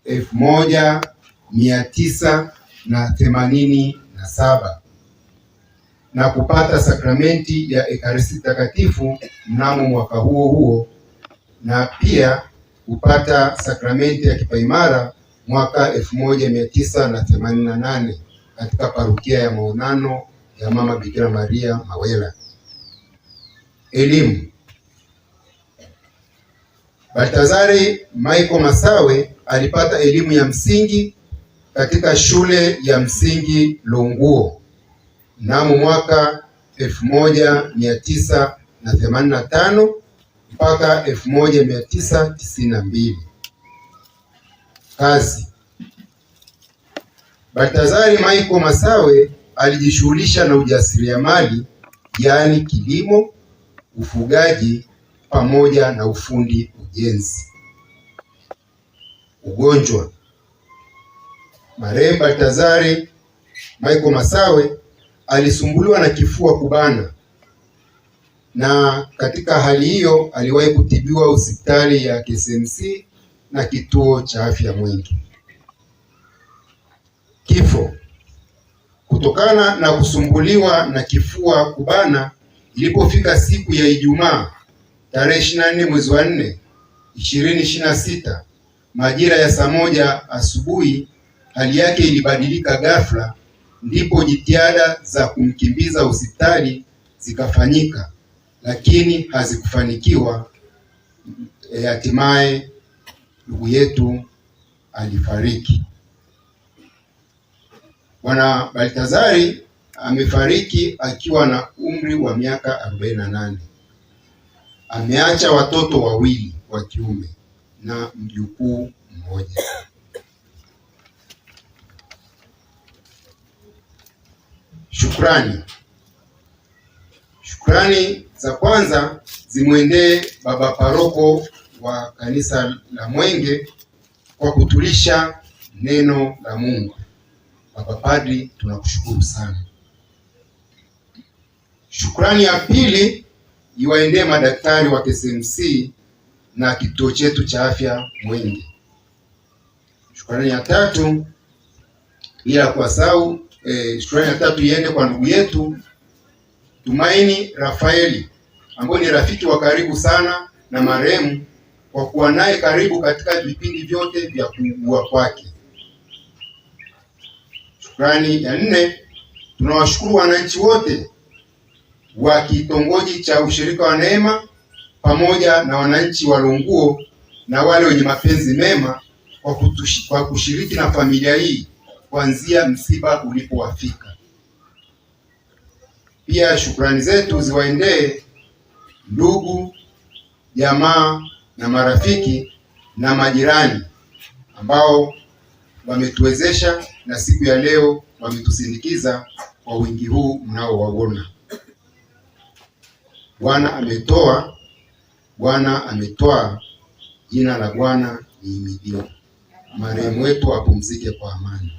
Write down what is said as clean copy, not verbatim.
1987 na kupata sakramenti ya Ekaristi Takatifu mnamo mwaka huo huo, na pia kupata sakramenti ya kipaimara mwaka 1988 katika parokia ya Maonano ya Mama Bikira Maria Mawela. Elimu. Baltazari Michael Masawe alipata elimu ya msingi katika shule ya msingi Longuo mnamo mwaka 1985 mpaka 1992. Kazi. Baltazari Michael Masawe alijishughulisha na ujasiriamali, yaani kilimo, ufugaji pamoja na ufundi ujenzi. Ugonjwa. Marehemu Baltazari Michael Masawe alisumbuliwa na kifua kubana, na katika hali hiyo aliwahi kutibiwa hospitali ya KCMC na kituo cha afya Mwenge. Kifo. Kutokana na kusumbuliwa na kifua kubana, ilipofika siku ya Ijumaa tarehe 24 mwezi wa 4 2026 majira ya saa 1 asubuhi, hali yake ilibadilika ghafla, ndipo jitihada za kumkimbiza hospitali zikafanyika, lakini hazikufanikiwa. Hatimaye ndugu yetu alifariki. Bwana Baltazari amefariki akiwa na umri wa miaka 48. Ameacha watoto wawili wa kiume na mjukuu mmoja. Shukrani. Shukrani za kwanza zimwendee baba paroko wa kanisa la Mwenge kwa kutulisha neno la Mungu. Baba Padri, tunakushukuru sana. Shukrani ya pili iwaendee madaktari wa KCMC na kituo chetu cha afya Mwenge. Shukrani ya tatu bila kuwasahau shukrani ya tatu iende kwa ndugu yetu Tumaini Rafaeli ambaye ni rafiki wa karibu sana na marehemu, kwa kuwa naye karibu katika vipindi vyote vya kuugua kwake. Shukrani ya nne, tunawashukuru wananchi wote wa kitongoji cha ushirika wa Neema pamoja na wananchi wa Longuo na wale wenye mapenzi mema kwa kushiriki na familia hii kuanzia msiba ulipowafika. Pia shukrani zetu ziwaendee ndugu, jamaa na marafiki na majirani ambao wametuwezesha na siku ya leo wametusindikiza kwa wingi huu mnaowaona. Bwana ametoa, Bwana ametoa, jina la Bwana lihimidiwe. Marehemu wetu apumzike kwa amani.